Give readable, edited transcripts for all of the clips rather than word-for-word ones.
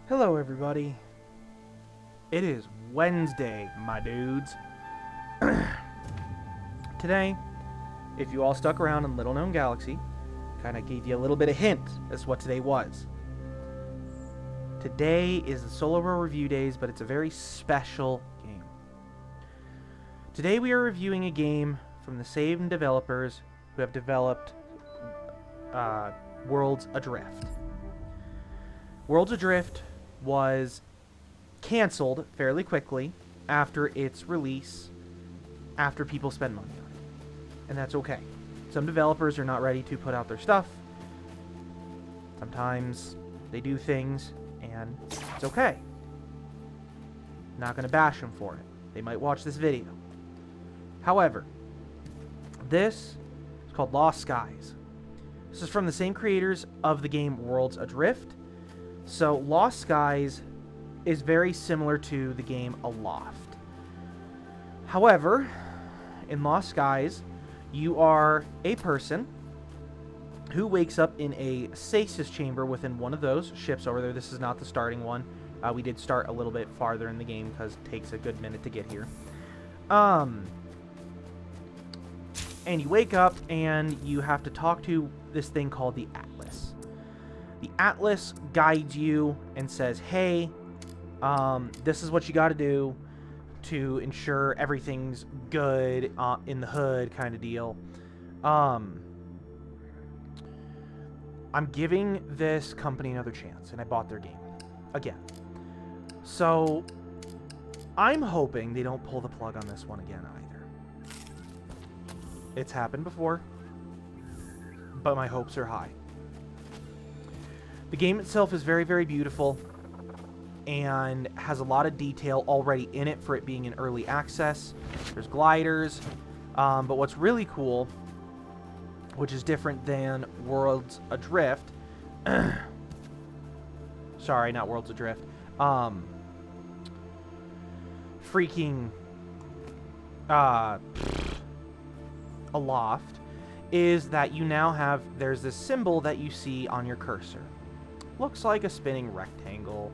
Hello everybody. It is Wednesday, my dudes. Today, if you all stuck around in Little Known Galaxy, kind of gave you a little bit of hint as to what today was. Today is the Solo World Review Days, but it's a very special game. Today we are reviewing a game from the same developers who have developed Worlds Adrift. Worlds Adrift was canceled fairly quickly after its release, after people spend money on it. And that's okay. Some developers are not ready to put out their stuff. Sometimes they do things, and it's okay. Not going to bash them for it. They might watch this video. However, this is called Lost Skies. This is from the same creators of the game Worlds Adrift. So Lost Skies is very similar to the game Aloft. However, in Lost Skies, you are a person who wakes up in a stasis chamber within one of those ships over there. This is not the starting one. We did start a little bit farther in the game because it takes a good minute to get here. And you wake up and you have to talk to this thing called the Atlas. The Atlas guides you and says, hey, this is what you got to do to ensure everything's good in the hood kind of deal. I'm giving this company another chance, and I bought their game again. So I'm hoping they don't pull the plug on this one again either. It's happened before, but my hopes are high. The game itself is very, very beautiful and has a lot of detail already in it for it being in early access. There's gliders, but what's really cool, which is different than Worlds Adrift, sorry, not Worlds Adrift, Aloft, is that you now have, there's this symbol that you see on your cursor. Looks like a spinning rectangle.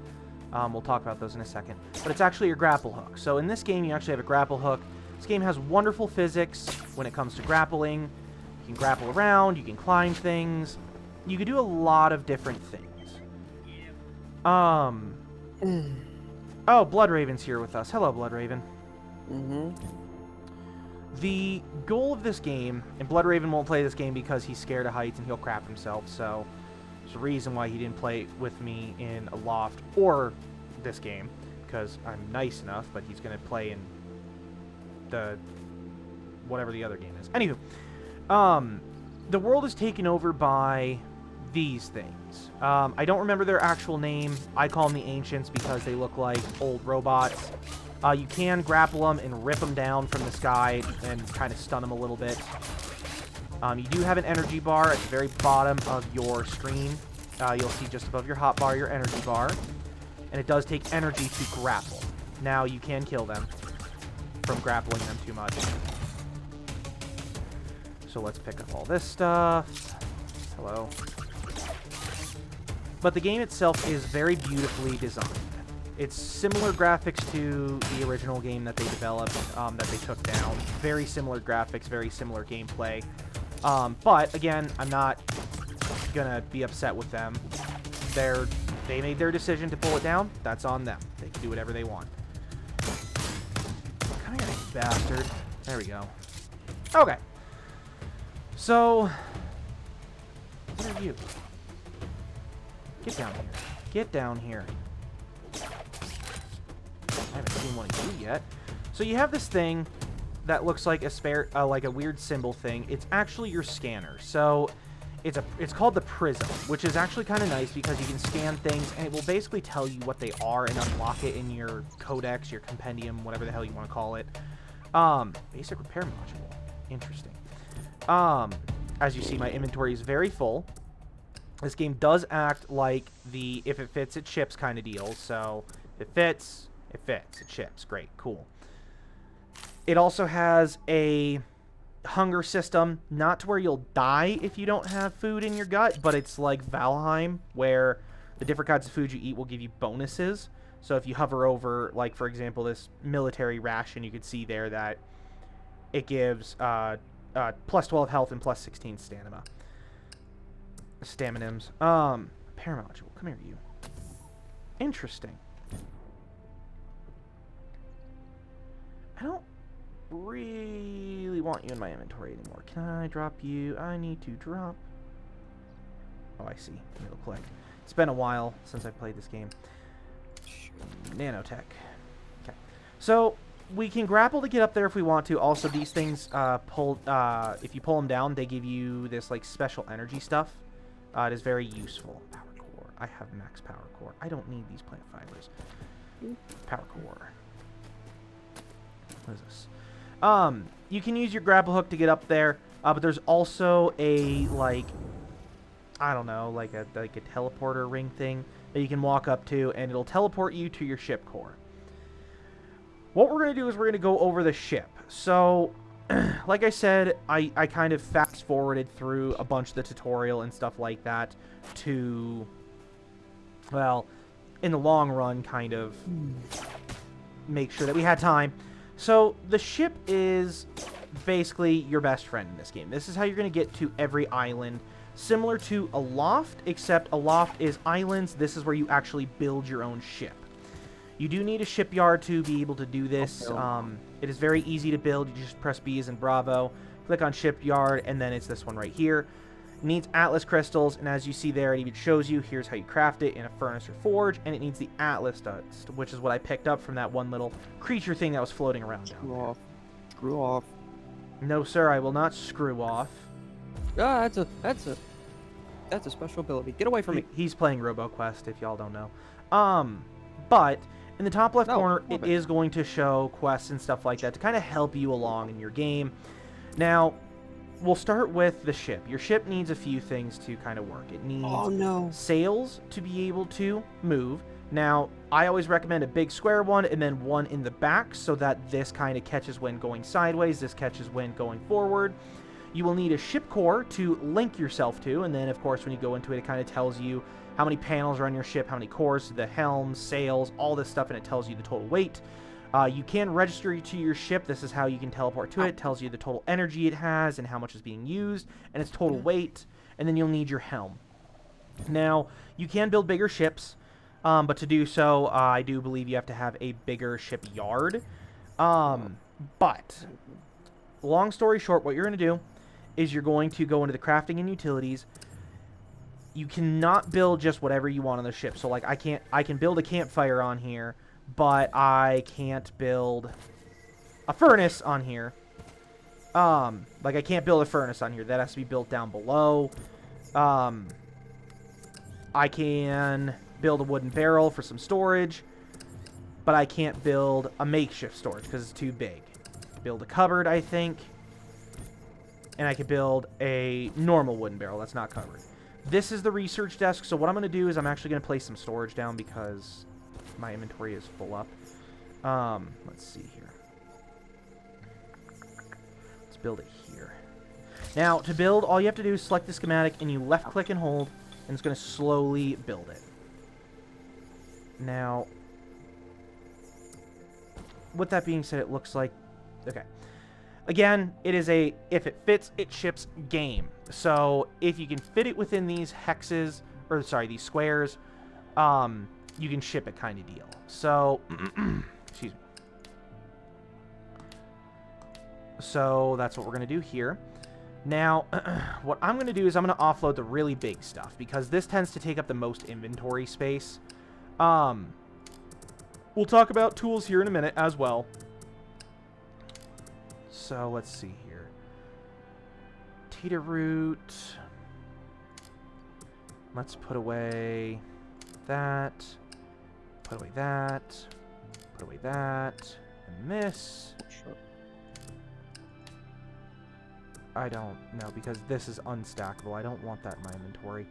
We'll talk about those in a second. But it's actually your grapple hook. So in this game, you actually have a grapple hook. This game has wonderful physics when it comes to grappling. You can grapple around. You can climb things. You can do a lot of different things. Oh, Bloodraven's here with us. Hello, Bloodraven. The goal of this game, and Bloodraven won't play this game because he's scared of heights and he'll crap himself, so there's a reason why he didn't play with me in Aloft or this game, because I'm nice enough, but he's going to play in the whatever the other game is. Anywho, the world is taken over by these things. I don't remember their actual name. I call them the Ancients because they look like old robots. You can grapple them and rip them down from the sky and kind of stun them a little bit. You do have an energy bar at the very bottom of your screen. You'll see just above your hotbar your energy bar. And it does take energy to grapple. Now, you can kill them from grappling them too much. So let's pick up all this stuff. Hello. But the game itself is very beautifully designed. It's similar graphics to the original game that they developed, that they took down. Very similar graphics, very similar gameplay. But, again, I'm not gonna be upset with them. They made their decision to pull it down. That's on them. They can do whatever they want. Come here, you bastard. There we go. Okay. So, what are you? Get down here. Get down here. I haven't seen one of you yet. So you have this thing that looks like a weird symbol thing. It's actually your scanner. So it's called the Prism, which is actually kind of nice because you can scan things and it will basically tell you what they are and unlock it in your codex, your compendium, whatever the hell you want to call it. Basic repair module. Interesting. As you see, my inventory is very full. This game does act like the if it fits, it ships kind of deal. So if it fits, it fits. It ships. Great. Cool. It also has a hunger system, not to where you'll die if you don't have food in your gut, but it's like Valheim, where The different kinds of food you eat will give you bonuses. So if you hover over, like, for example, this military ration, you could see there that it gives plus 12 health and plus 16 stamina. Staminums. Paramount jewel. Come here, you. Interesting. I don't really want you in my inventory anymore. Can I drop you? I need to drop. Oh, I see. It'll click. It's been a while since I played this game. Nanotech. Okay. So we can grapple to get up there if we want to. Also, these things if you pull them down, they give you this like special energy stuff. It is very useful. Power core. I have max power core. I don't need these plant fibers. Power core. What is this? You can use your grapple hook to get up there, but there's also a like, I don't know, like a teleporter ring thing that you can walk up to, and it'll teleport you to your ship core. What we're going to do is we're going to go over the ship. So, like I said, I kind of fast-forwarded through a bunch of the tutorial and stuff like that to, well, in the long run, kind of make sure that we had time. So, the ship is basically your best friend in this game. This is how you're going to get to every island. Similar to a loft, except a loft is islands. This is where you actually build your own ship. You do need a shipyard to be able to do this. It is very easy to build. You just press B as in Bravo, click on shipyard, and then it's this one right here. It needs Atlas crystals, and as you see there, it even shows you here's how you craft it in a furnace or forge, and it needs the Atlas dust, which is what I picked up from that one little creature thing that was floating around down there. Screw off. No, sir, I will not screw off. Ah, that's a special ability. Get away from me. He's playing RoboQuest, if y'all don't know. But in the top left corner, it is going to show quests and stuff like that to kind of help you along in your game. Now, we'll start with the ship. Your ship needs a few things to kind of work. It needs sails to be able to move. Now, I always recommend a big square one and then one in the back so that this kind of catches wind going sideways, this catches wind going forward. You will need a ship core to link yourself to, and then, of course, when you go into it, it kind of tells you how many panels are on your ship, how many cores, the helms, sails, all this stuff, and it tells you the total weight. You can register to your ship. This is how you can teleport to it. It tells you the total energy it has and how much is being used, and its total weight, and then you'll need your helm. Now, you can build bigger ships, but to do so, I do believe you have to have a bigger shipyard. But, long story short, what you're going to do is you're going to go into the crafting and utilities. You cannot build just whatever you want on the ship. So, like, I can build a campfire on here, but I can't build a furnace on here. Like, I can't build a furnace on here. That has to be built down below. I can build a wooden barrel for some storage, but I can't build a makeshift storage because it's too big. Build a cupboard, I think. And I could build a normal wooden barrel that's not covered. This is the research desk, so what I'm going to do is I'm actually going to place some storage down because my inventory is full up. Let's see here. Let's build it here. Now, to build, all you have to do is select the schematic, and you left-click and hold, and it's going to slowly build it. Now, with that being said, it looks like... Okay. Again, it is a if it fits, it ships game. So if you can fit it within these hexes, or sorry, these squares, you can ship it kind of deal. So, excuse me. So that's what we're going to do here. Now, what I'm going to do is I'm going to offload the really big stuff because this tends to take up the most inventory space. We'll talk about tools here in a minute as well. So let's see here. Tita root. Let's put away that. Put away that. Put away that. And this. I don't know because this is unstackable. I don't want that in my inventory.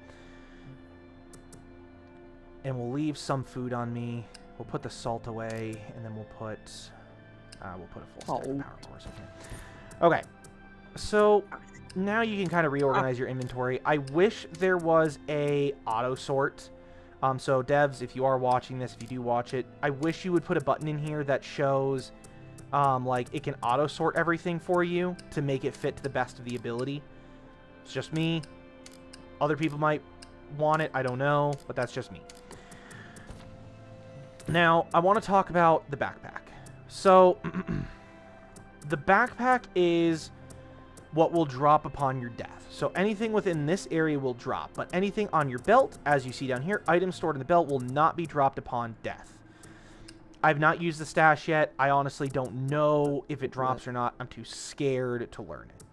And we'll leave some food on me. We'll put the salt away, and then we'll put a full stack of power cores. Okay, so now you can kind of reorganize your inventory. I wish there was a auto sort So devs, if you are watching this, if you do watch it, I wish you would put a button in here that shows like it can auto sort everything for you to make it fit to the best of the ability. It's just me. Other people might want it, I don't know, but that's just me. Now, I want to talk about the backpack. So, the backpack is what will drop upon your death. So anything within this area will drop, but anything on your belt, as you see down here, items stored in the belt will not be dropped upon death. I've not used the stash yet. I honestly don't know if it drops or not. I'm too scared to learn it.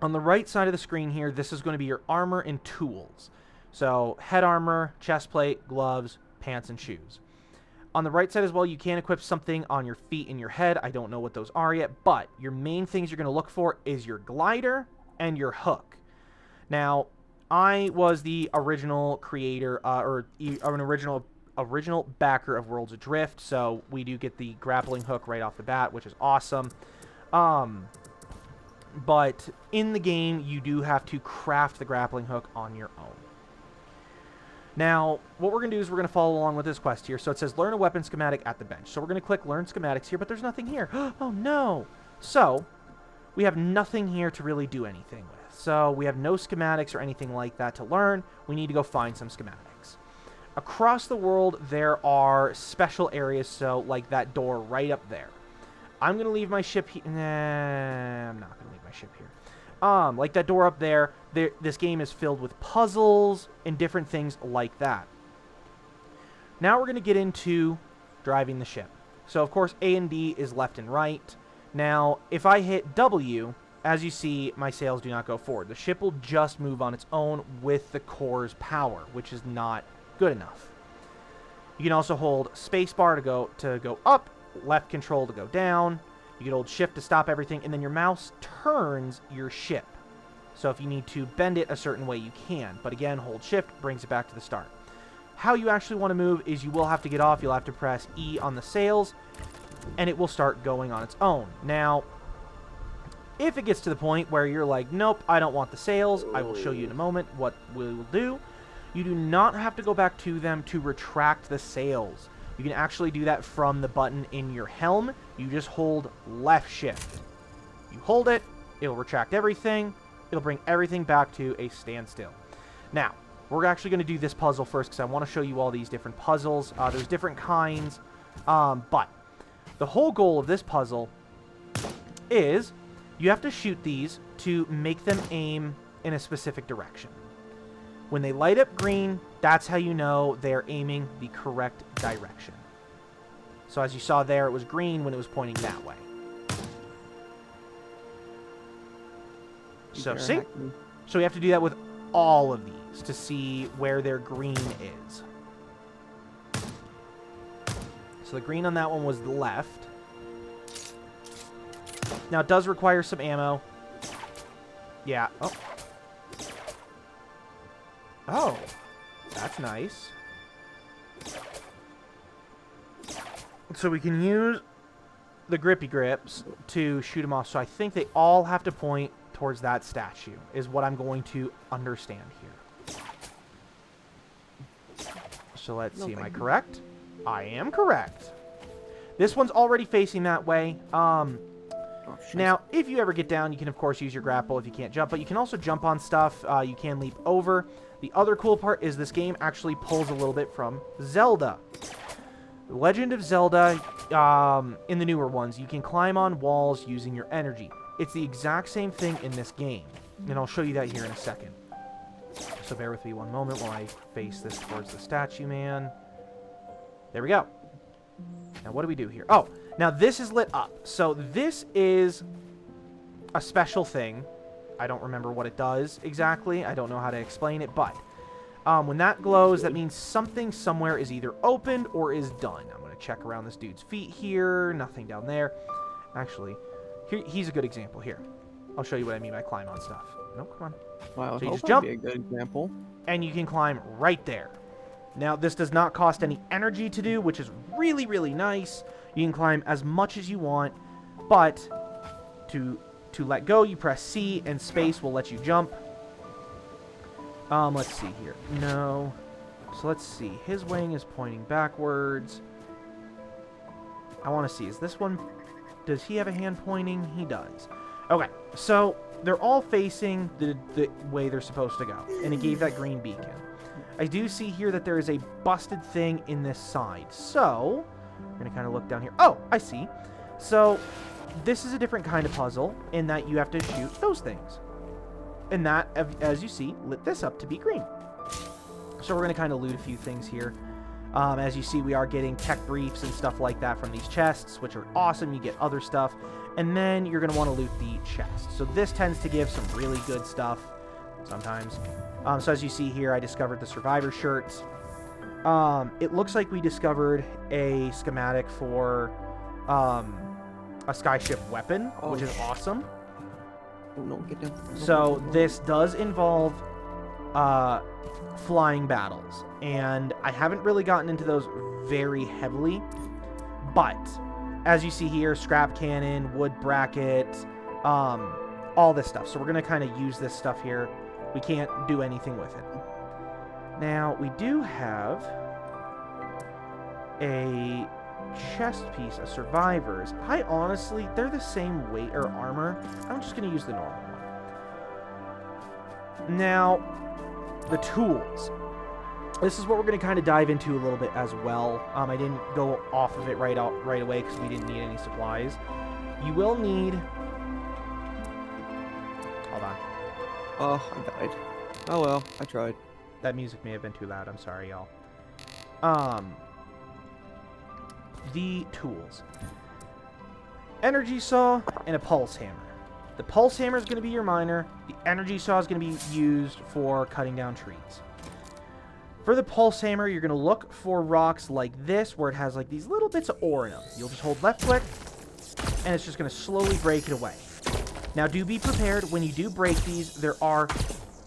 On the right side of the screen here, this is going to be your armor and tools. So head armor, chest plate, gloves, pants, and shoes. On the right side as well, you can equip something on your feet and your head. I don't know what those are yet, but your main things you're going to look for is your glider and your hook. Now, I was the original creator, an original backer of Worlds Adrift, so we do get the grappling hook right off the bat, which is awesome. But in the game, you do have to craft the grappling hook on your own. Now, what we're going to do is we're going to follow along with this quest here. So it says, learn a weapon schematic at the bench. So we're going to click learn schematics here, but there's nothing here. Oh, no. So we have nothing here to really do anything with. So we have no schematics or anything like that to learn. We need to go find some schematics. Across the world, there are special areas, so like that door right up there. I'm going to leave my ship here. Nah, I'm not going to leave my ship here. Like that door up there, this game is filled with puzzles and different things like that. Now we're going to get into driving the ship. So, of course, A and D is left and right. Now, if I hit W, as you see, my sails do not go forward. The ship will just move on its own with the core's power, which is not good enough. You can also hold spacebar to go up, left control to go down. You can hold shift to stop everything, and then your mouse turns your ship. So if you need to bend it a certain way, you can. But again, hold shift brings it back to the start. How you actually want to move is you will have to get off. You'll have to press E on the sails, and it will start going on its own. Now, if it gets to the point where you're like, nope, I don't want the sails, I will show you in a moment what we will do. You do not have to go back to them to retract the sails. You can actually do that from the button in your helm. You just hold left shift. You hold it, it'll retract everything. It'll bring everything back to a standstill. Now, we're actually going to do this puzzle first because I want to show you all these different puzzles. There's different kinds, but the whole goal of this puzzle is you have to shoot these to make them aim in a specific direction. When they light up green, that's how you know they're aiming the correct direction. So as you saw there, it was green when it was pointing that way. So see? So we have to do that with all of these to see where their green is. So the green on that one was the left. Now it does require some ammo. Yeah. Oh. Oh. That's nice. So we can use the grippy grips to shoot them off. So I think they all have to point towards that statue, is what I'm going to understand here. So let's see, am I correct? I am correct. This one's already facing that way. Now, if you ever get down, you can, of course, use your grapple if you can't jump, but you can also jump on stuff. You can leap over. The other cool part is this game actually pulls a little bit from Zelda. The Legend of Zelda, in the newer ones, you can climb on walls using your energy. It's the exact same thing in this game, and I'll show you that here in a second. So bear with me one moment while I face this towards the statue man. There we go. Now, what do we do here? Oh, now this is lit up. So this is a special thing. I don't remember what it does exactly. I don't know how to explain it, but when that glows, that means something somewhere is either opened or is done. I'm going to check around this dude's feet here. Nothing down there. Actually, he's a good example here. I'll show you what I mean by climb on stuff. Nope, come on. Wow, so you just jump. Be a good example. And you can climb right there. Now, this does not cost any energy to do, which is really, really nice. You can climb as much as you want, but to let go, you press C, and space will let you jump. Let's see here. No. So let's see. His wing is pointing backwards. I want to see. Is this one... Does he have a hand pointing? He does. Okay. So they're all facing the way they're supposed to go. And it gave that green beacon. I do see here that there is a busted thing in this side. So we're going to kind of look down here. Oh, I see. So this is a different kind of puzzle in that you have to shoot those things. And that, as you see, lit this up to be green. So we're going to kind of loot a few things here. As you see, we are getting tech briefs and stuff like that from these chests, which are awesome. You get other stuff. And then you're going to want to loot the chest. So this tends to give some really good stuff sometimes. So as you see here, I discovered the survivor shirts. It looks like we discovered a schematic for a skyship weapon, which is awesome. Oh, no, get down. So this does involve flying battles, and I haven't really gotten into those very heavily, but as you see here, scrap cannon, wood bracket, all this stuff. So we're going to kind of use this stuff here. We can't do anything with it. Now, we do have a chest piece of survivors. I honestly, they're the same weight or armor. I'm just going to use the normal one. Now, the tools. This is what we're going to kind of dive into a little bit as well. I didn't go off of it right away because we didn't need any supplies. You will need... Hold on. Oh, I died. Oh well, I tried. That music may have been too loud. I'm sorry, y'all. The tools. Energy saw and a pulse hammer. The pulse hammer is going to be your miner. The energy saw is going to be used for cutting down trees. For the pulse hammer, you're going to look for rocks like this, where it has like these little bits of ore in them. You'll just hold left click, and it's just going to slowly break it away. Now, do be prepared. When you do break these, there are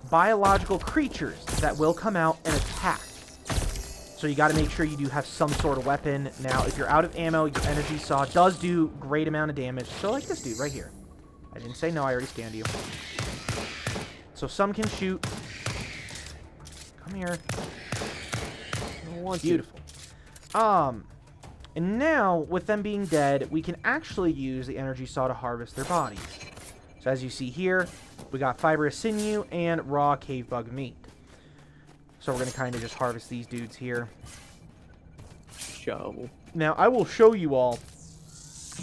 biological creatures that will come out and attack. So you got to make sure you do have some sort of weapon. Now, if you're out of ammo, your energy saw does do great amount of damage. So like this dude right here. I didn't say no, I already scanned you. So some can shoot. Come here. I don't want Beautiful. And now, with them being dead, we can actually use the energy saw to harvest their bodies. So as you see here, we got fibrous sinew and raw cave bug meat. So we're going to kind of just harvest these dudes here. Show. Now, I will show you all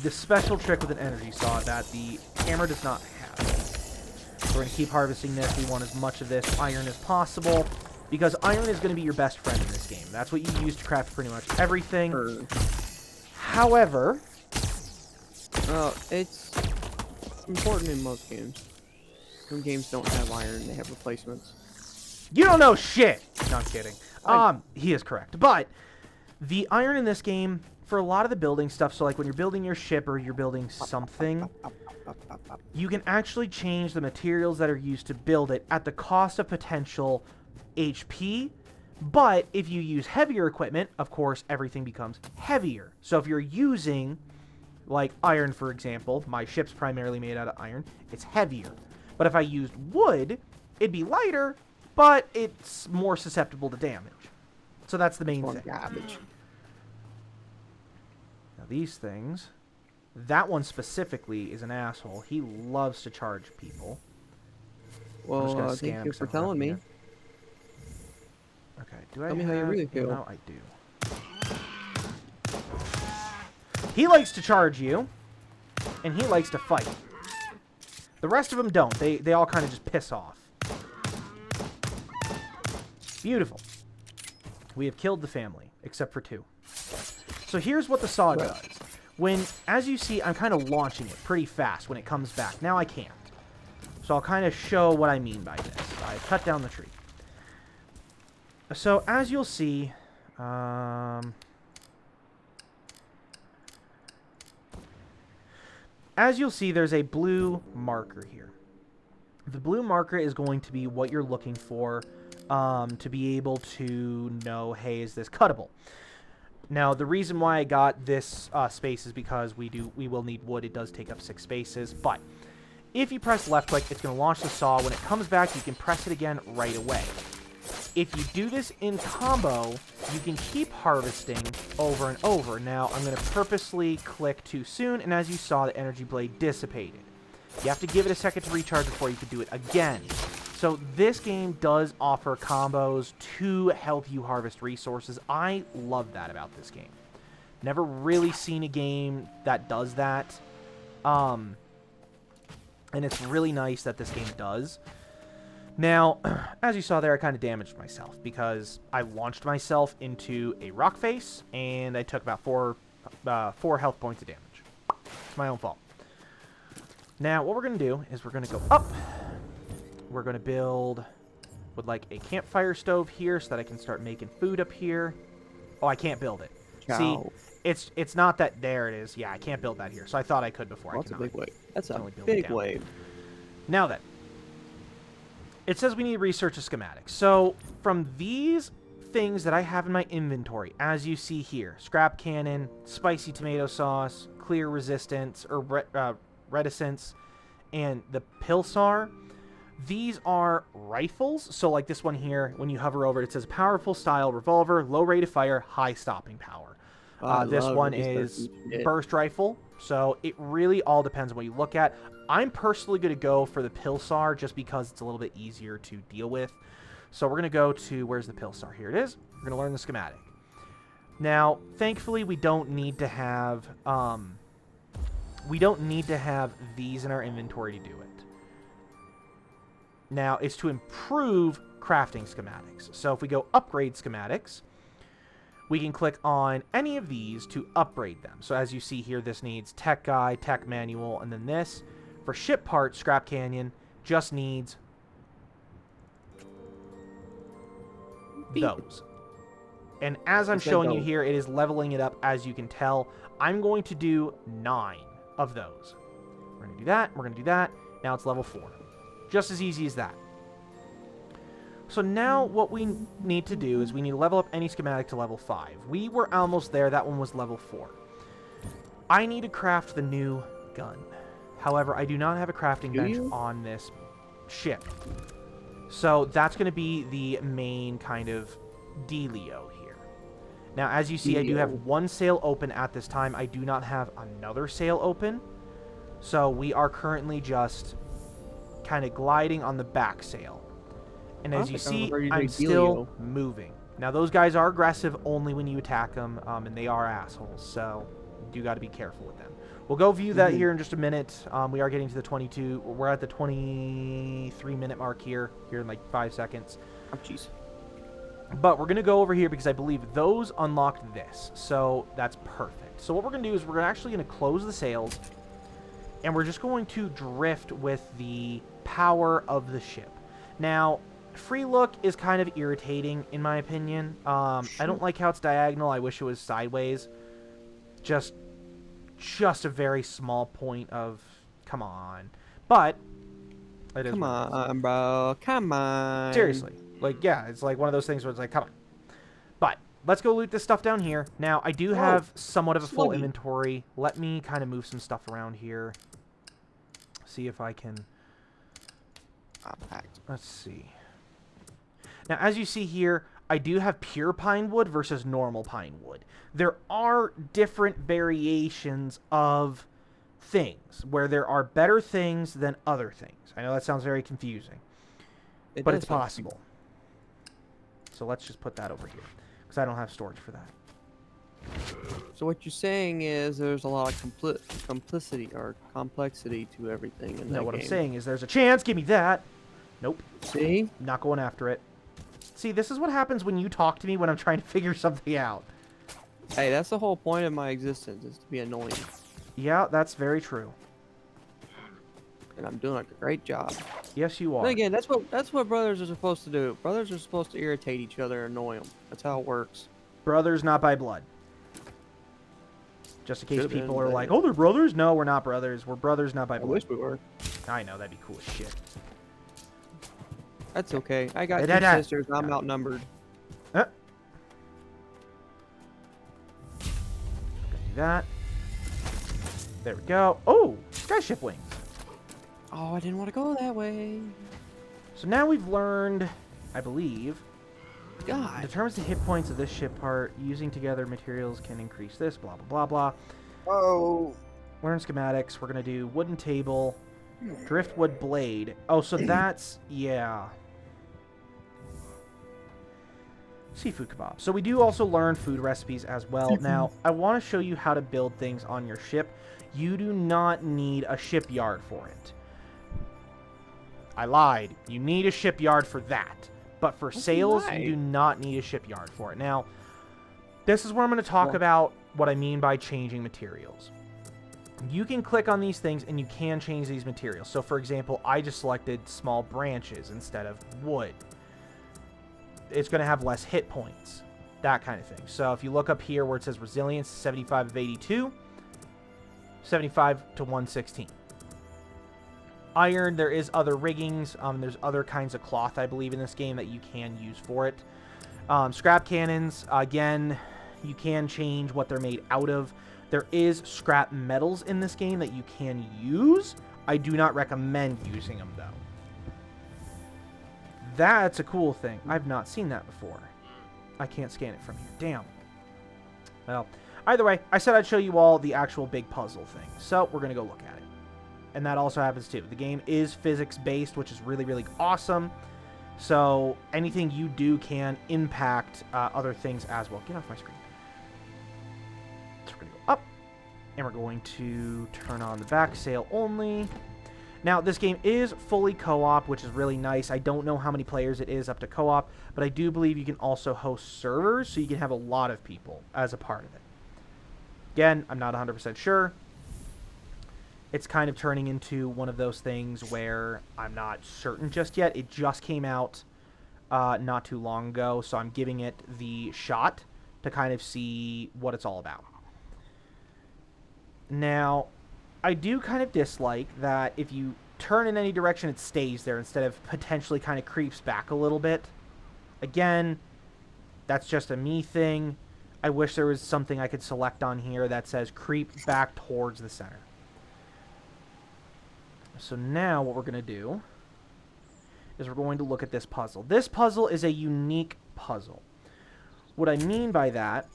the special trick with an energy saw that the camera does not have. We're going to keep harvesting this. We want as much of this iron as possible, because iron is going to be your best friend in this game. That's what you use to craft pretty much everything. However... it's important in most games. Some games don't have iron, they have replacements. You don't know shit! No, I'm kidding. He is correct. But the iron in this game, for a lot of the building stuff, so like when you're building your ship or you're building something, you can actually change the materials that are used to build it at the cost of potential HP. But if you use heavier equipment, of course, everything becomes heavier. So if you're using, like iron, for example, my ship's primarily made out of iron, it's heavier. But if I used wood, it'd be lighter, but it's more susceptible to damage. So that's the main thing. Garbage. Now these things, that one specifically is an asshole. He loves to charge people. Well, thank you for telling me. Okay, do I Tell me how you really feel. No, I do. He likes to charge you, and he likes to fight. The rest of them don't. They all kind of just piss off. Beautiful. We have killed the family, except for 2. So here's what the saw does. When, as you see, I'm kind of launching it pretty fast when it comes back. Now I can't. So I'll kind of show what I mean by this. I cut down the tree. So as you'll see, there's a blue marker here. The blue marker is going to be what you're looking for to be able to know, hey, is this cuttable? Now, the reason why I got this space is because we will need wood. It does take up 6 spaces, but if you press left click, it's going to launch the saw. When it comes back, you can press it again right away. if you do this in combo, you can keep harvesting over and over. Now, I'm going to purposely click too soon, and as you saw, the energy blade dissipated. You have to give it a second to recharge before you can do it again. So this game does offer combos to help you harvest resources. I love that about this game. Never really seen a game that does that. And it's really nice that this game does. Now, as you saw there, I kind of damaged myself because I launched myself into a rock face, and I took about four health points of damage. It's my own fault. Now, what we're going to do is we're going to go up. We're going to build with like a campfire stove here so that I can start making food up here. Oh, I can't build it. Cow. See, it's not that. There it is. Yeah, I can't build that here. So I thought I could before. That's a big wave. That's a build it big down. wave. Now then, it says we need to research a schematic. So from these things that I have in my inventory, as you see here, scrap cannon, spicy tomato sauce, clear resistance or reticence, and the pulsar. These are rifles. So like this one here, when you hover over it, it says powerful style revolver, low rate of fire, high stopping power. This one is burst rifle. So it really all depends on what you look at. I'm personally going to go for the pulsar just because it's a little bit easier to deal with. So we're going to go to, where's the pulsar? Here it is. We're going to learn the schematic. Now, thankfully, we don't need to have these in our inventory to do it. Now, it's to improve crafting schematics. So if we go upgrade schematics, we can click on any of these to upgrade them. So as you see here, this needs tech guide, tech manual, and then this. For ship parts, scrap canyon just needs those. And as I'm showing you here, it is leveling it up, as you can tell. I'm going to do 9 of those. We're going to do that. We're going to do that. Now it's level 4. Just as easy as that. So now what we need to do is we need to level up any schematic to level 5. We were almost there. That one was level 4. I need to craft the new gun. However, I do not have a crafting bench on this ship. So that's going to be the main kind of dealio here. Now, as you see, I do have one sail open at this time. I do not have another sail open. So we are currently just kind of gliding on the back sail. And as you see, I'm still moving. Now, those guys are aggressive only when you attack them, and they are assholes. So you do got to be careful with them. We'll go view that here in just a minute. We are getting to the 22. We're at the 23-minute mark here in like 5 seconds. Oh, jeez. But we're going to go over here because I believe those unlocked this. So that's perfect. So what we're going to do is we're actually going to close the sails. And we're just going to drift with the power of the ship. Now, free look is kind of irritating, in my opinion. I don't like how it's diagonal. I wish it was sideways. Just a very small point of, come on. But, it is. Come on, bro. Come on. Seriously. Like, yeah, it's like one of those things where it's like, come on. But, let's go loot this stuff down here. Now, I do have somewhat of a full inventory. Let me kind of move some stuff around here. See if I can... Let's see. Now, as you see here, I do have pure pine wood versus normal pine wood. There are different variations of things, where there are better things than other things. I know that sounds very confusing, but it's possible. So let's just put that over here, because I don't have storage for that. So what you're saying is there's a lot of complexity to everything in that game. What I'm saying is there's a chance. Give me that. Nope. See? Not going after it. See, this is what happens when you talk to me when I'm trying to figure something out. Hey, that's the whole point of my existence, is to be annoying. Yeah, that's very true. And I'm doing a great job. Yes, you are. And again, that's what brothers are supposed to do. Brothers are supposed to irritate each other and annoy them. That's how it works. Brothers, not by blood. Just in case people are like, oh, they're brothers? No, we're not brothers. We're brothers, not by blood. I wish we were. I know, that'd be cool as shit. That's okay. I got 2 sisters. I'm outnumbered. Do that. There we go. Oh, skyship wings. Oh, I didn't want to go that way. So now we've learned, I believe, God. Determines the hit points of this ship part. Using together materials can increase this, blah, blah, blah, blah. Oh. Learn schematics. We're going to do wooden table, driftwood blade. Oh, so that's, yeah. Seafood kebab. So we do also learn food recipes as well. Seafood. Now, I want to show you how to build things on your ship. You do not need a shipyard for it. I lied. You need a shipyard for that. But for sails, you do not need a shipyard for it. Now, this is where I'm going to talk about what I mean by changing materials. You can click on these things and you can change these materials. So, for example, I just selected small branches instead of wood. It's going to have less hit points. That kind of thing. So, if you look up here where it says resilience, 75 of 82, 75 to 116. Iron, there is other riggings. There's other kinds of cloth, I believe, in this game that you can use for it. Scrap cannons, again, you can change what they're made out of. There is scrap metals in this game that you can use. I do not recommend using them, though. That's a cool thing. I've not seen that before. I can't scan it from here. Damn. Well, either way, I said I'd show you all the actual big puzzle thing. So, we're going to go look at it. And that also happens too. The game is physics-based, which is really, really awesome. So anything you do can impact other things as well. Get off my screen. So we're going to go up. And we're going to turn on the back sail only. Now, this game is fully co-op, which is really nice. I don't know how many players it is up to co-op, but I do believe you can also host servers, so you can have a lot of people as a part of it. Again, I'm not 100% sure. It's kind of turning into one of those things where I'm not certain just yet. It just came out not too long ago, so I'm giving it the shot to kind of see what it's all about. Now, I do kind of dislike that if you turn in any direction, it stays there instead of potentially kind of creeps back a little bit. Again, that's just a me thing. I wish there was something I could select on here that says creep back towards the center. So now what we're going to do is we're going to look at this puzzle. This puzzle is a unique puzzle. What I mean by that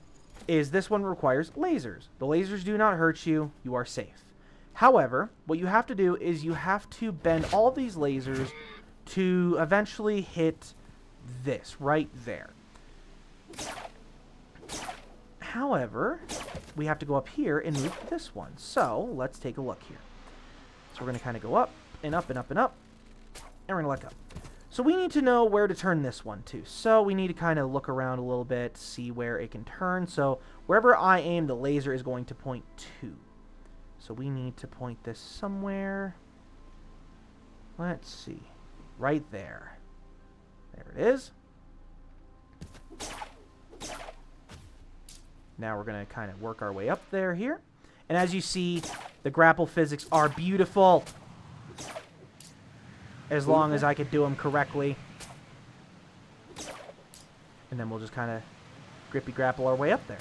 is this one requires lasers. The lasers do not hurt you. You are safe. However, what you have to do is you have to bend all of these lasers to eventually hit this right there. However, we have to go up here and move this one. So let's take a look here. So we're going to kind of go up and up and up and up, and we're going to let go. So we need to know where to turn this one to. So we need to kind of look around a little bit, see where it can turn. So wherever I aim, the laser is going to point to. So we need to point this somewhere. Let's see. Right there. There it is. Now we're going to kind of work our way up there here. And as you see, the grapple physics are beautiful. As long as I could do them correctly. And then we'll just kind of grippy grapple our way up there.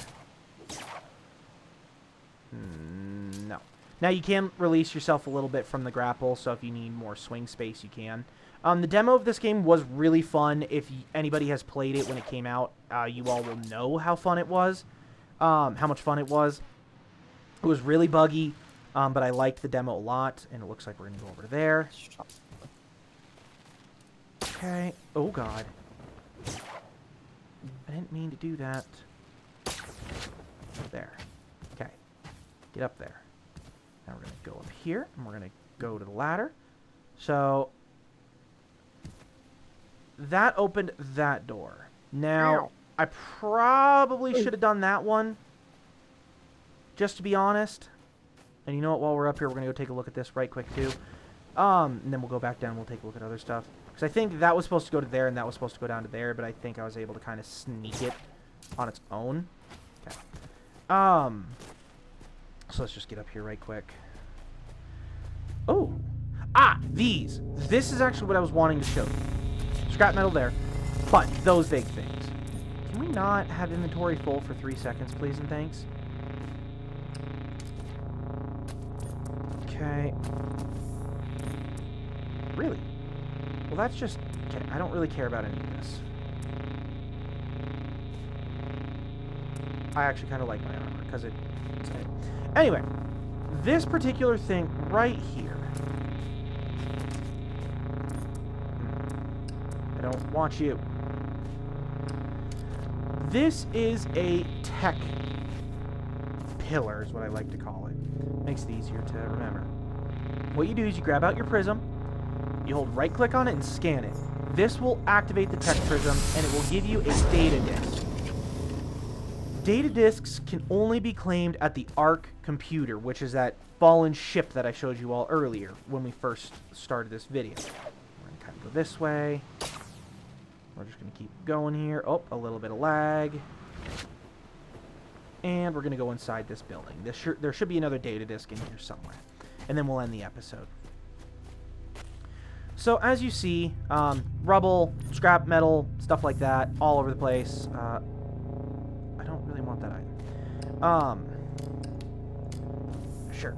No. Now you can release yourself a little bit from the grapple, so if you need more swing space, you can. The demo of this game was really fun. If anybody has played it when it came out, you all will know how fun it was. How much fun it was. It was really buggy, but I liked the demo a lot, and it looks like we're going to go over there. Okay. Oh, God. I didn't mean to do that. There. Okay. Get up there. Now we're going to go up here, and we're going to go to the ladder. So, that opened that door. Now, I probably should have done that one. Just to be honest. And you know what, while we're up here, we're going to go take a look at this right quick, too. And then we'll go back down and we'll take a look at other stuff. Because I think that was supposed to go to there and that was supposed to go down to there, but I think I was able to kind of sneak it on its own. Okay. So let's just get up here right quick. Oh! Ah! These! This is actually what I was wanting to show you. Scrap metal there. But those big things. Can we not have inventory full for 3 seconds, please and thanks? Okay. Really? Well, that's just... Okay, I don't really care about any of this. I actually kind of like my armor because it's good. Anyway, this particular thing right here. I don't want you. This is a tech pillar, is what I like to call it. Makes it easier to remember. What you do is you grab out your prism, you hold right click on it and scan it. This will activate the tech prism and it will give you a data disk. Data disks can only be claimed at the Ark computer, which is that fallen ship that I showed you all earlier when we first started this video. We're going to kind of go this way. We're just going to keep going here. Oh, a little bit of lag. And we're going to go inside this building. There should be another data disk in here somewhere. And then we'll end the episode. So, as you see, rubble, scrap metal, stuff like that, all over the place. I don't really want that item. Sure.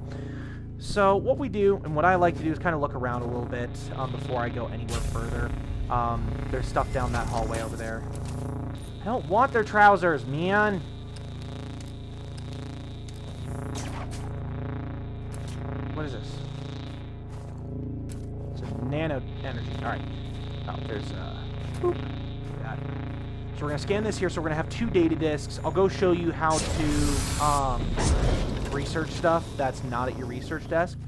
So, what we do, and what I like to do is kind of look around a little bit before I go anywhere further. There's stuff down that hallway over there. I don't want their trousers, man. What is this? It's a nano energy. Alright. Oh, there's boop. That. So we're gonna scan this here, so we're gonna have 2 data disks. I'll go show you how to research stuff that's not at your research desk.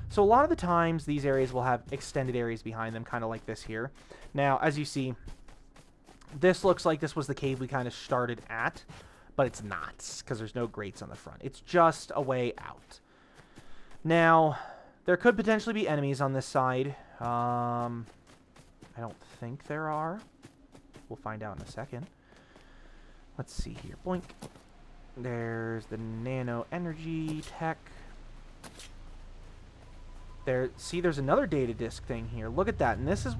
So a lot of the times these areas will have extended areas behind them, kind of like this here. Now, as you see, this looks like this was the cave we kind of started at, but it's not, because there's no grates on the front. It's just a way out. Now, there could potentially be enemies on this side. I don't think there are. We'll find out in a second. Let's see here. Boink. There's the nano energy tech. There. See, there's another data disk thing here. Look at that. And this is...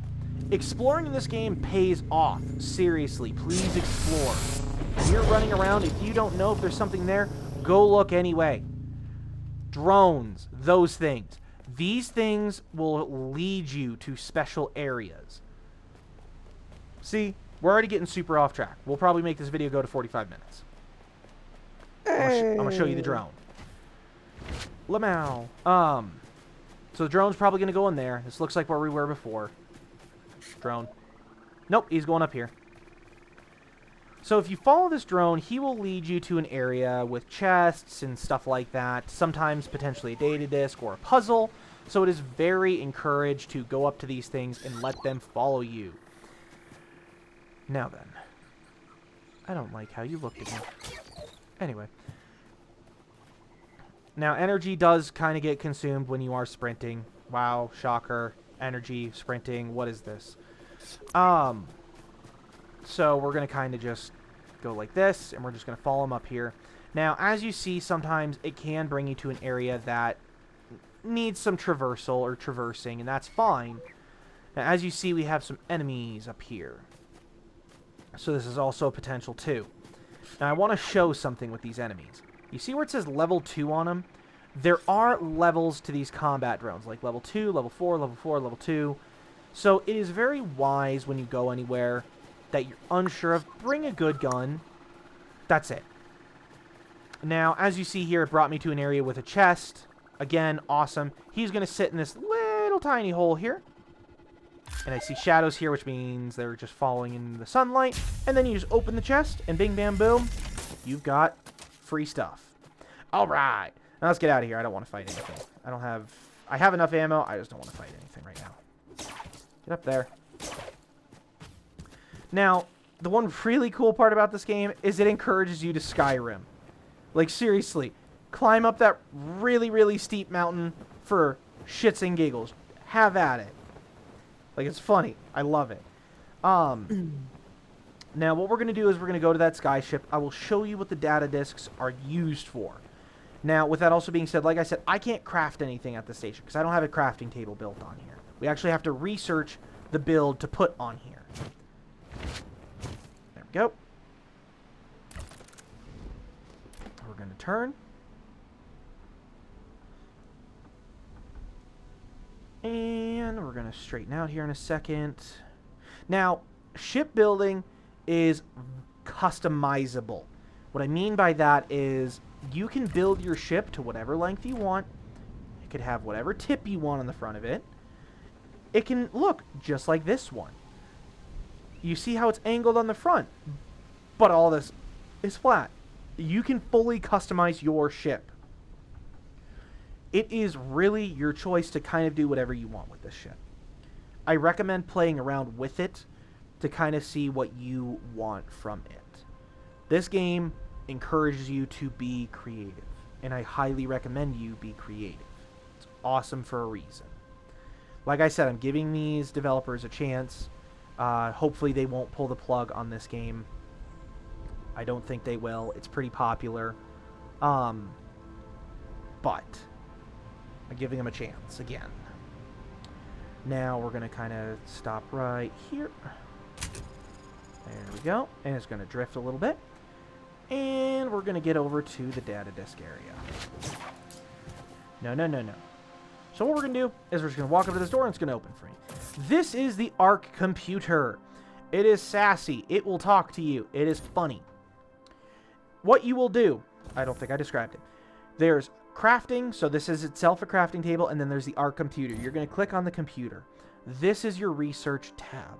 Exploring in this game pays off. Seriously, please explore. When you're running around, if you don't know if there's something there, go look anyway. Drones, those things. These things will lead you to special areas. See, we're already getting super off track. We'll probably make this video go to 45 minutes. I'm going to show you the drone. Lamau. So the drone's probably going to go in there. This looks like where we were before. Drone. Nope, he's going up here. So if you follow this drone, he will lead you to an area with chests and stuff like that. Sometimes potentially a data disk or a puzzle. So it is very encouraged to go up to these things and let them follow you. Now then. I don't like how you looked at me. Anyway. Now, energy does kind of get consumed when you are sprinting. Wow, shocker. Energy, sprinting, what is this? So we're going to kind of just go like this, and we're just going to follow them up here. Now, as you see, sometimes it can bring you to an area that needs some traversal or traversing, and that's fine. Now, as you see, we have some enemies up here. So this is also a potential too. Now, I want to show something with these enemies. You see where it says level 2 on them? There are levels to these combat drones, like level 2, level 4, level 4, level 2. So it is very wise when you go anywhere that you're unsure of, bring a good gun. That's it. Now, as you see here, it brought me to an area with a chest. Again, awesome. He's going to sit in this little tiny hole here. And I see shadows here, which means they're just following in the sunlight. And then you just open the chest, and bing, bam, boom. You've got free stuff. All right. Now let's get out of here. I don't want to fight anything. I have enough ammo. I just don't want to fight anything right now. Get up there. Now, the one really cool part about this game is it encourages you to Skyrim. Like, seriously. Climb up that really, really steep mountain for shits and giggles. Have at it. Like, it's funny. I love it. Now, what we're going to do is we're going to go to that skyship. I will show you what the data disks are used for. Now, with that also being said, like I said, I can't craft anything at the station because I don't have a crafting table built on here. We actually have to research the build to put on here. There we go. We're going to turn. And we're going to straighten out here in a second. Now, shipbuilding is customizable. What I mean by that is you can build your ship to whatever length you want. It could have whatever tip you want on the front of it. It can look just like this one. You see how it's angled on the front, but all this is flat. You can fully customize your ship. It is really your choice to kind of do whatever you want with this ship. I recommend playing around with it to kind of see what you want from it. This game encourages you to be creative, and I highly recommend you be creative. It's awesome for a reason. Like I said, I'm giving these developers a chance. Hopefully they won't pull the plug on this game. I don't think they will. It's pretty popular. But I'm giving them a chance again. Now we're going to kind of stop right here. There we go. And it's going to drift a little bit. And we're going to get over to the data disk area. No, no, no, no. So what we're going to do is we're just going to walk up to this door and it's going to open for me. This is the Arc computer. It is sassy. It will talk to you. It is funny. What you will do, I don't think I described it. There's crafting, so this is itself a crafting table, and then there's the Arc computer. You're going to click on the computer. This is your research tab.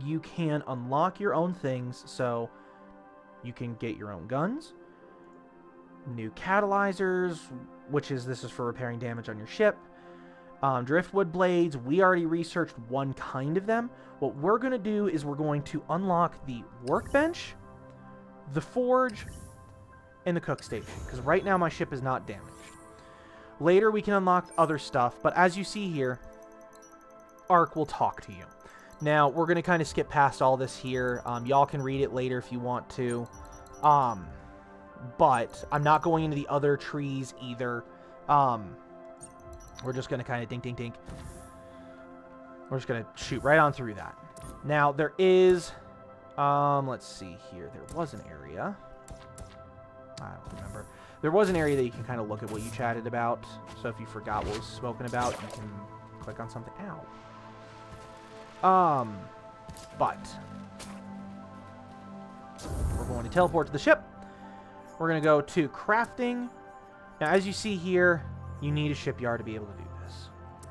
You can unlock your own things, so you can get your own guns, new catalyzers, this is for repairing damage on your ship, driftwood blades. We already researched one kind of them. What we're going to do is we're going to unlock the workbench, the forge, and the cook station, because right now my ship is not damaged. Later we can unlock other stuff, but as you see here, Arc will talk to you. Now we're going to kind of skip past all this here. Y'all can read it later if you want to. But I'm not going into the other trees either. We're just going to kind of dink, dink, dink. We're just going to shoot right on through that. Now, there is... let's see here. There was an area. I don't remember. There was an area that you can kind of look at what you chatted about. So if you forgot what was spoken about, you can click on something. Ow. But... we're going to teleport to the ship. We're going to go to crafting. Now, as you see here, you need a shipyard to be able to do this.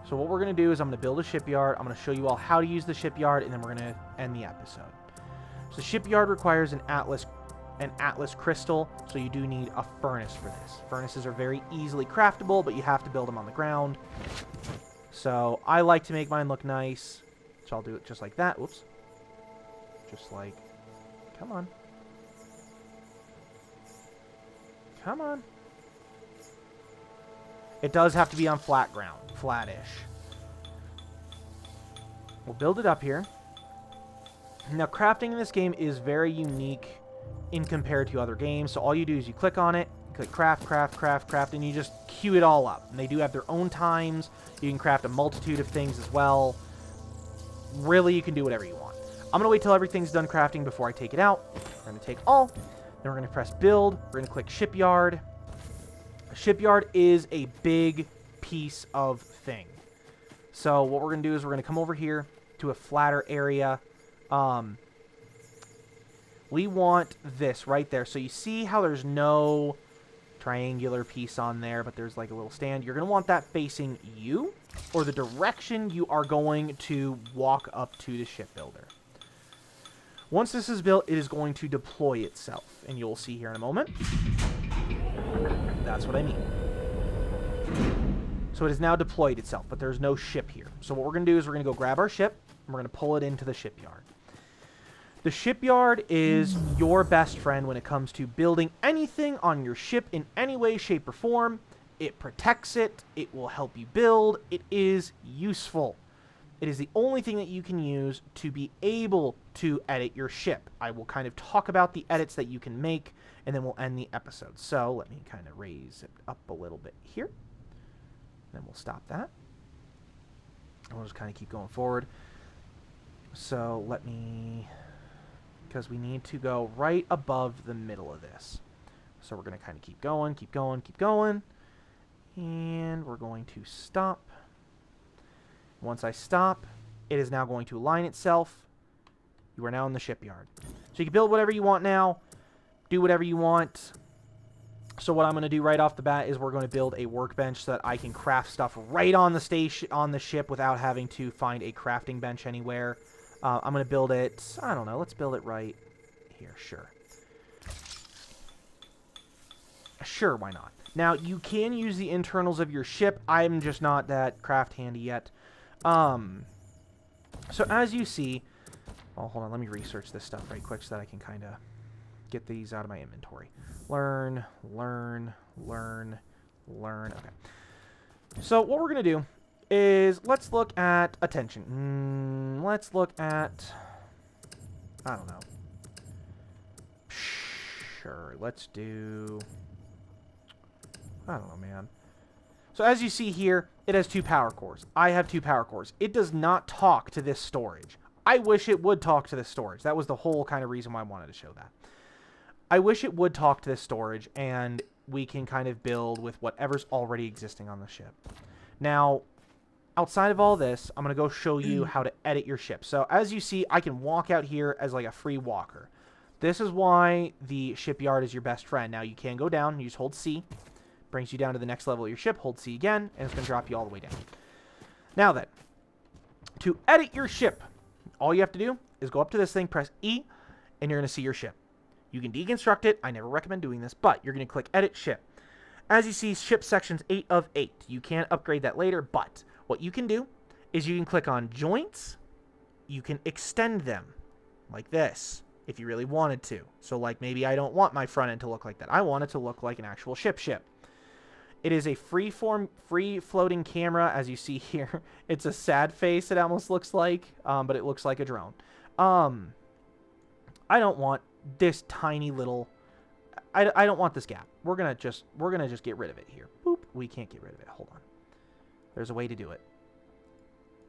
So what we're going to do is I'm going to build a shipyard. I'm going to show you all how to use the shipyard, and then we're going to end the episode. So the shipyard requires an Atlas crystal, so you do need a furnace for this. Furnaces are very easily craftable, but you have to build them on the ground. So I like to make mine look nice, so I'll do it just like that. Whoops. Just like... come on. Come on. It does have to be on flat ground. Flat-ish. We'll build it up here. Now, crafting in this game is very unique in compared to other games. So all you do is you click on it, click craft, craft, craft, craft, and you just queue it all up. And they do have their own times. You can craft a multitude of things as well. Really, you can do whatever you want. I'm going to wait till everything's done crafting before I take it out. We're going to take all. Then we're going to press build. We're going to click shipyard. A shipyard is a big piece of thing. So what we're going to do is we're going to come over here to a flatter area. We want this right there. So you see how there's no triangular piece on there, but there's like a little stand. You're going to want that facing you or the direction you are going to walk up to the shipbuilder. Once this is built, it is going to deploy itself, and you'll see here in a moment. That's what I mean. So it has now deployed itself, but there's no ship here. So what we're going to do is we're going to go grab our ship, and we're going to pull it into the shipyard. The shipyard is your best friend when it comes to building anything on your ship in any way, shape, or form. It protects it. It will help you build. It is useful. It is the only thing that you can use to be able to edit your ship. I will kind of talk about the edits that you can make, and then we'll end the episode. So let me kind of raise it up a little bit here. Then we'll stop that. And we'll just kind of keep going forward. So let me... because we need to go right above the middle of this. So we're going to kind of keep going, keep going, keep going. And we're going to stop. Once I stop, it is now going to align itself. You are now in the shipyard. So you can build whatever you want now. do whatever you want. So what I'm going to do right off the bat is we're going to build a workbench so that I can craft stuff right on the station, on the ship, without having to find a crafting bench anywhere. I'm going to build it, I don't know, let's build it right here, sure. Sure, why not? Now, you can use the internals of your ship. I'm just not that craft handy yet. So as you see, oh, hold on, let me research this stuff right quick so that I can kind of get these out of my inventory. Learn. Okay. So what we're going to do is let's look at attention. Let's look at, I don't know. Sure, let's do, I don't know, man. So as you see here, it has 2 power cores. I have 2 power cores. It does not talk to this storage. I wish it would talk to this storage. That was the whole kind of reason why I wanted to show that. I wish it would talk to this storage, and we can kind of build with whatever's already existing on the ship. Now, outside of all this, I'm going to go show you how to edit your ship. So as you see, I can walk out here as like a free walker. This is why the shipyard is your best friend. Now, you can go down, you just hold C. Brings you down to the next level of your ship, hold C again, and it's going to drop you all the way down. Now then, to edit your ship, all you have to do is go up to this thing, press E, and you're going to see your ship. You can deconstruct it. I never recommend doing this, but you're going to click Edit Ship. As you see, ship section's 8 of 8. You can upgrade that later, but what you can do is you can click on joints. You can extend them like this if you really wanted to. So like maybe I don't want my front end to look like that. I want it to look like an actual ship. It is a free-floating camera, as you see here. It's a sad face, it almost looks like, but it looks like a drone. I don't want this tiny little, I don't want this gap. We're gonna just get rid of it here. Boop. We can't get rid of it. Hold on. There's a way to do it.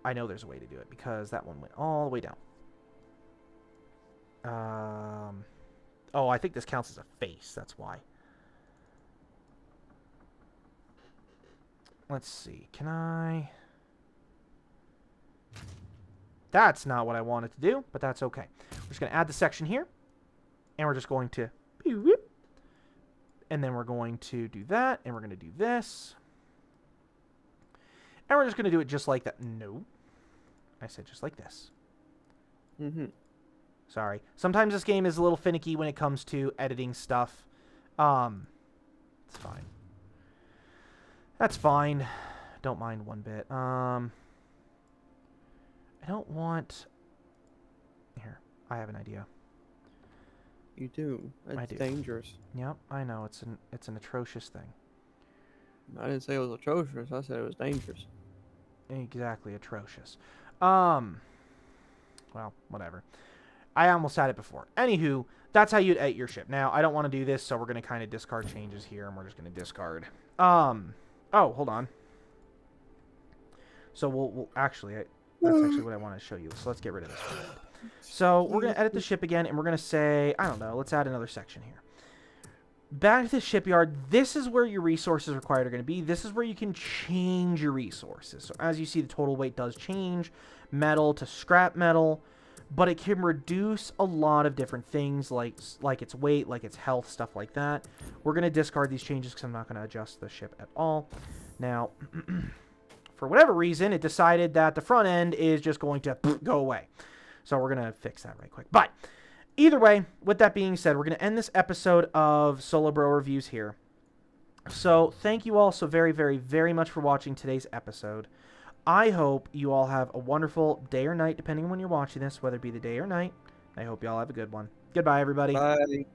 I know there's a way to do it because that one went all the way down. Oh, I think this counts as a face. That's why. Let's see. Can I? That's not what I wanted to do, but that's okay. We're just going to add the section here. And we're just going to, and then we're going to do that, and we're going to do this. And we're just going to do it just like that. No. I said just like this. Sorry. Sometimes this game is a little finicky when it comes to editing stuff. It's fine. That's fine. Don't mind one bit. I don't want... Here. I have an idea. You do. It's dangerous. Yep, I know. It's an atrocious thing. I didn't say it was atrocious. I said it was dangerous. Exactly, atrocious. Well, whatever. I almost had it before. Anywho, that's how you'd edit your ship. Now, I don't want to do this, so we're going to kind of discard changes here, and we're just going to discard. Oh, hold on. So we'll actually, that's actually what I want to show you. So let's get rid of this. So we're going to edit the ship again, and we're going to say, I don't know, let's add another section here. Back to the shipyard, this is where your resources required are going to be. This is where you can change your resources. So as you see, the total weight does change, metal to scrap metal, but it can reduce a lot of different things, like its weight, like its health, stuff like that. We're going to discard these changes because I'm not going to adjust the ship at all. Now, for whatever reason, it decided that the front end is just going to go away. So we're going to fix that right quick. But either way, with that being said, we're going to end this episode of Solo Bro Reviews here. So thank you all so very, very, very much for watching today's episode. I hope you all have a wonderful day or night, depending on when you're watching this, whether it be the day or night. I hope you all have a good one. Goodbye, everybody. Bye.